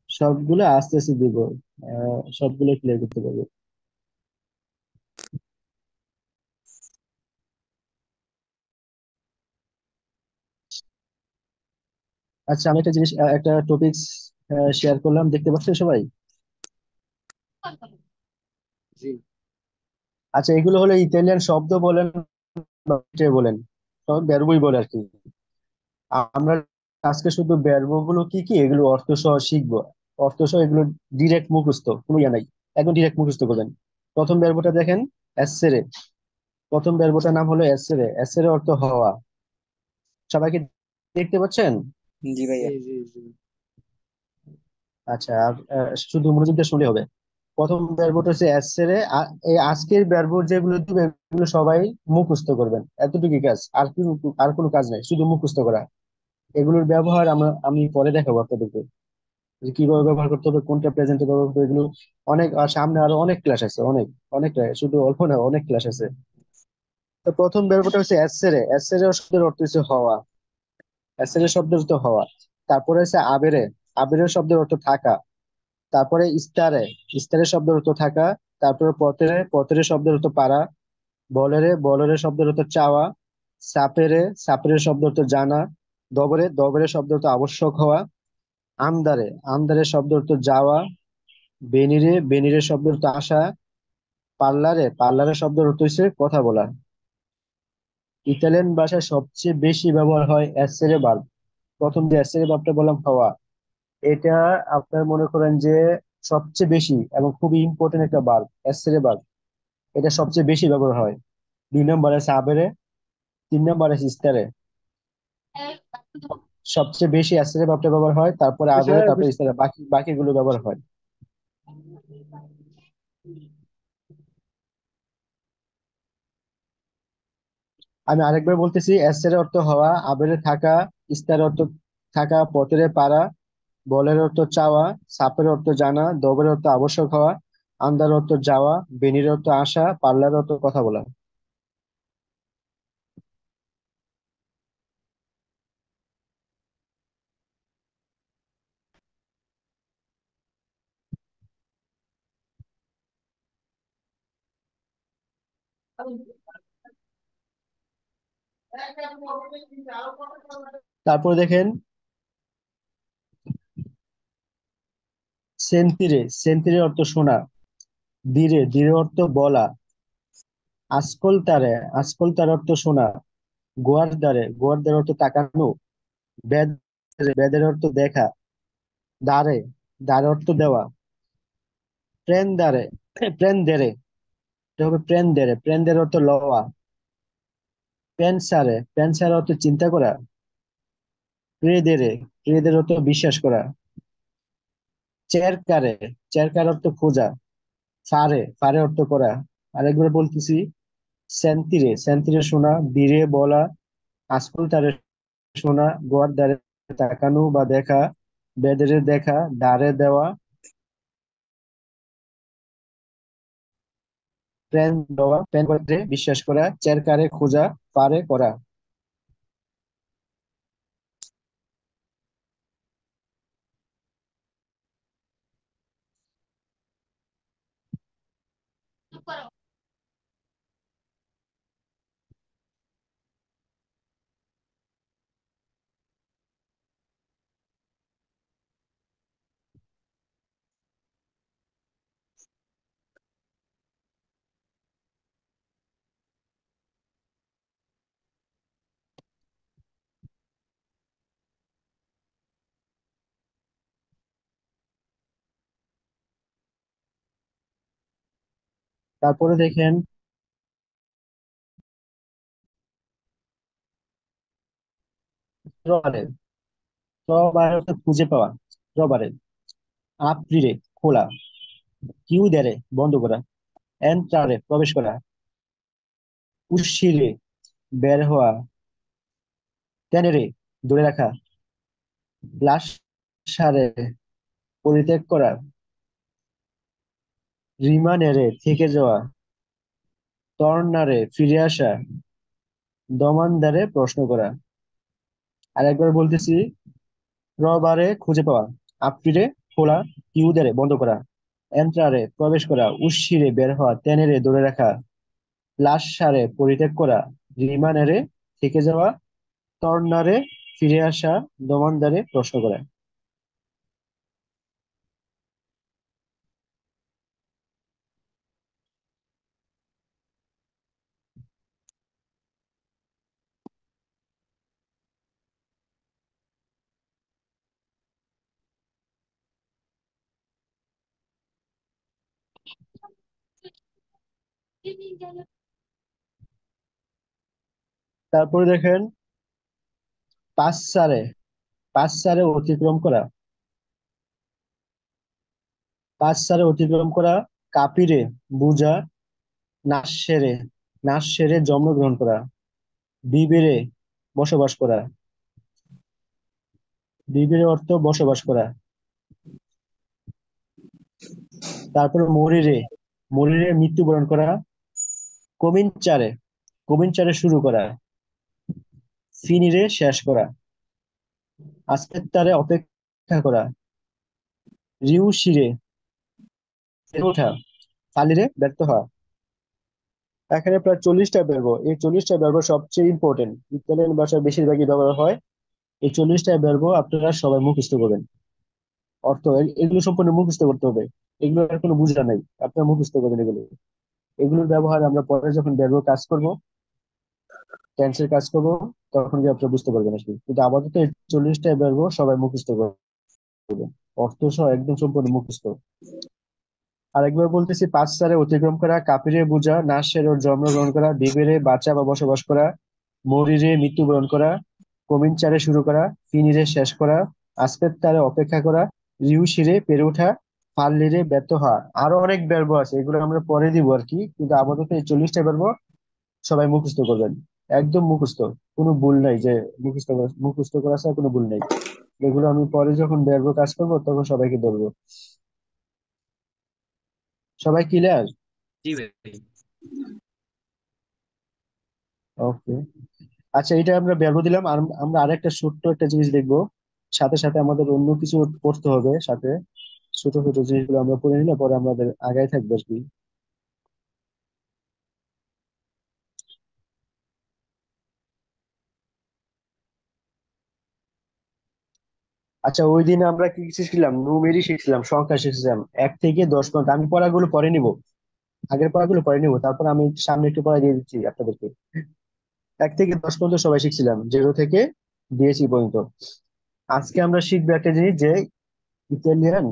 সবগুলো আস্তে আস্তে দিব। সবগুলো ক্লিয়ার করতে পারবো। আচ্ছা, আমি একটা জিনিস, একটা টপিকস শেয়ার করলাম, দেখতে পাচ্ছেন সবাই? আচ্ছা, এগুলো হলো ইতালিয়ান শব্দ বলেন বা এটাই বলেন, সব ব্যর্বই বলে আর কি। আমরা আজকে শুধু ব্যর্ব গুলো কি কি এগুলো অর্থ সহ শিখবো। অর্থ সহ এগুলো ডিরেক্ট মুখস্থ, কোনো ইয়া নাই, একদম ডিরেক্ট মুখস্থ করবেন। প্রথম ব্যর্বটা দেখেন, এসেরে। প্রথম ব্যর্বটার নাম হলো এসেরে। এসেরে অর্থ হওয়া। সবাইকে দেখতে পাচ্ছেন? জি ভাইয়া। আচ্ছা, আর শুধু মনোযোগ দিয়ে শুনলে হবে। প্রথম ব্যর্বটা হচ্ছে এসেরে। এই আজকের ব্যর্ব যেগুলো দিবে এগুলো সবাই মুখস্থ করবেন, এতটুকু কাজ, আর কি? আর কোনো কাজ নাই, শুধু মুখস্থ করা। এগুলোর ব্যবহার আমি পরে দেখাবো আপনাদেরকে, যে কিভাবে ব্যবহার করতে হবে, কোনটা প্রেজেন্টে ব্যবহার করতে হবে এগুলো। অনেক, আর সামনে আরো অনেক ক্লাস আছে, অনেক অনেক শুধু অল্প না, অনেক ক্লাস আছে। তো প্রথম ব্যর্বটা হচ্ছে এসেরে। এসেরে শব্দের অর্থ হচ্ছে হওয়া। এসেরে শব্দের অর্থ হওয়া। তারপরে হচ্ছে আবেরে। আবেরের শব্দের অর্থ থাকা। তারপরে ইস্তারে। ইস্তারে শব্দের অর্থ থাকা। তারপরে পতেরে। পতেরে শব্দের অর্থ পারা। বলরে। বলরে শব্দের অর্থ চাওয়া। সাপেরে। সাপেরে শব্দের অর্থ জানা। দবরে। দবরে শব্দের অর্থ আবশ্যক হওয়া। আমদারে। আমদারে শব্দের অর্থ যাওয়া। বেনিরে। বেনিরে শব্দের অর্থ আসা। পার্লারে। পার্লারে শব্দের অর্থ হচ্ছে কথা বলা। ইতালিয়ান ভাষায় সবচেয়ে বেশি ব্যবহার হয় এসেরে ভার্ব। প্রথম যে এসেরে ভার্বটা বললাম, হওয়া, এটা আপনার মনে করেন যে সবচেয়ে বেশি এবং খুবই ইম্পর্টেন্ট একটা ভার্ব, এসেরে ভার্ব। এটা সবচেয়ে বেশি ব্যবহার হয়। 2 নম্বরে সাবেরে। 3 নম্বরে সিস্টারে। সবচেয়ে বেশি এসেরে ভার্বটা ব্যবহার হয়, তারপরে আবেরে, তারপরে ইস্তারে, বাকি বাকিগুলো ব্যবহার হয়। আমি আরেকবার বলতেছি, এসের অর্থ হওয়া, আবেরে থাকা, ইস্তার অর্থ থাকা, পতেরে পারা, বলের অর্থ চাওয়া, সাপের অর্থ জানা, দবের অর্থ আবশ্যক হওয়া, আন্দার অর্থ যাওয়া, বেনির অর্থ আসা, পার্লার অর্থ কথা বলা। তারপর দেখেন সেন্তিরে। সেন্তিরে অর্থ শোনা। ধীরে। ধীরে অর্থ বলা। আস্কলতারে। আস্কলতার অর্থ শোনা। গোয়ার্দারে। গোয়ার্দার অর্থ তাকানো। বেদ। বেদের অর্থ দেখা। দ্বারে। দ্বারে অর্থ দেওয়া। প্রেন্দারে। প্রেন্দেরে। এটা হবে প্রেন্দেরে। প্রেন্দের অর্থ লওয়া। পেনসারে। পেনসার অর্থ চিন্তা করা। ক্রেদেরে। ক্রেদের অর্থ বিশ্বাস করা। চেরকারে। চেরকার অর্থ খোঁজা। ফারে। ফারে অর্থ করা। আরেকবার বলতেছি, সেন্তিরে। সেন্তিরে শোনা, ধীরে বলা, আস্কুলতারে শোনা, গোয়ার দ্বারে তাকানো বা দেখা, বেদেরে দেখা, দ্বারে দেওয়া, প্রেন দেওয়া, প্রেন করে বিশ্বাস করা, চেরকারে খোঁজা, ফারে করা। তারপরে দেখেন রবারে। রবারে অর্থ খুঁজে পাওয়া। রবারে। আপ্রিরে খোলা। কিউদারে বন্ধ করা। এন্ট্রারে প্রবেশ করা। উশিরে বের হওয়া। টেনেরে ধরে রাখা। লাসারে পরিত্যাগ করা। রিমানেরে থেকে যাওয়া। টর্নারে ফিরে আসা। দমানদারে প্রশ্ন করা। আর একবার বলতেছি, রবারে খুঁজে পাওয়া। আপ্রিরে খোলা, কিউদেরে বন্ধ করা, এন্ট্রারে প্রবেশ করা, উশিরে বের হওয়া, টেনেরে ধরে রাখা, লাসারে পরিত্যাগ করা, রিমানারে থেকে যাওয়া, টর্নারে ফিরে আসা, দমানদারে প্রশ্ন করা। তারপরে দেখেন পাঁচ সারে অতিক্রম করা, পাঁচ সারে অতিক্রম করা, কাপিরে বুঝা, নাশ সেরে জন্মগ্রহণ করা, বিবিরে বসবাস করা, বিবিরে অর্থ বসবাস করা। তারপরে মরিরে মৃত্যুবরণ করা, কমিনচারে শুরু করা, ফিনিরে শেষ করা, আসপেত্তারে অপেক্ষা করা, রিউশিরে বেড়ে ওঠা, ফালিরে ব্যর্থ হওয়া। এখানে প্রায় 40টা ব্যর্ব, এই 40টা ব্যর্ব সবচেয়ে ইম্পর্টেন্ট, ইতালিয়ান ভাষায় বেশিরভাগই ব্যবহার হয়। এই 40টা ব্যর্ব আপনারা সবাই মুখস্থ করবেন। অর্থ এগুলো সম্পূর্ণ মুখস্থ করতে হবে, এগুলো আর কোনো বুঝা নাই, আপনারা মুখস্থ করবেন এগুলো। এগুলোর ব্যবহার আমরা পরে যখন ব্যর্ব কাজ করব, টেন্সের কাজ করব, তখন কি আপনারা বুঝতে পারবেন আসলে। কিন্তু আপাতত এই 40টা ব্যর্ব সবাই মুখস্থ করবেন, অর্থ সহ একদম সম্পূর্ণ মুখস্থ। আরেকবার বলতেছি, পাঁচ সারে অতিক্রম করা, কাপিরে বুঝা, নাশের ওর জন্মগ্রহণ করা, বিবেরে বাঁচা বা বসবাস করা, মরিরে মৃত্যুবরণ করা, কমিনচারে শুরু করা, ফিনিরে শেষ করা, আসপেত্তারে অপেক্ষা করা, রিউশিরে পেরে ওঠা, ফাল্লিরে ব্যর্থ হওয়া। আরো অনেক ব্যর্ব আছে, এগুলো আমরা পরে দিব আর কি, কিন্তু আপাতত এই 40টা ব্যর্ব সবাই মুখস্থ করবেন, একদম মুখস্থ, কোনো ভুল নাই যে মুখস্থ করা ছাড়া কোনো ভুল নাই। এগুলো আমি পরে যখন ব্যর্ব কাজ করবো তখন সবাইকে ধরবো। সবাই ক্লিয়ার? জি ভাই। ওকে। আচ্ছা, এটা আমরা ব্যর্থ দিলাম, আর আমরা আরেকটা ছোট্ট একটা জিনিস দেখবো, সাথে সাথে আমাদের অন্য কিছু পড়তে হবে সাথে। ছোট ছোট জিনিসগুলো আমরা পড়ে নিলে পরে আমাদের আগায় থাকবে আর কি। আচ্ছা, ওই দিন আমরা কি শিখছিলাম? নুমেরি শিখছিলাম, সংখ্যা শিখছিলাম 1 থেকে 10 পর্যন্ত। আমি পড়াগুলো পরে নিব, আগের পড়াগুলো পরে নিব, তারপর আমি সামনে একটু পড়া দিয়ে দিচ্ছি আপনাদেরকে। 1 থেকে 10 পর্যন্ত সবাই শিখছিলাম, 0 থেকে 10 পর্যন্ত। আজকে আমরা শিখবো একটা জিনিস, যে ইতালিয়ান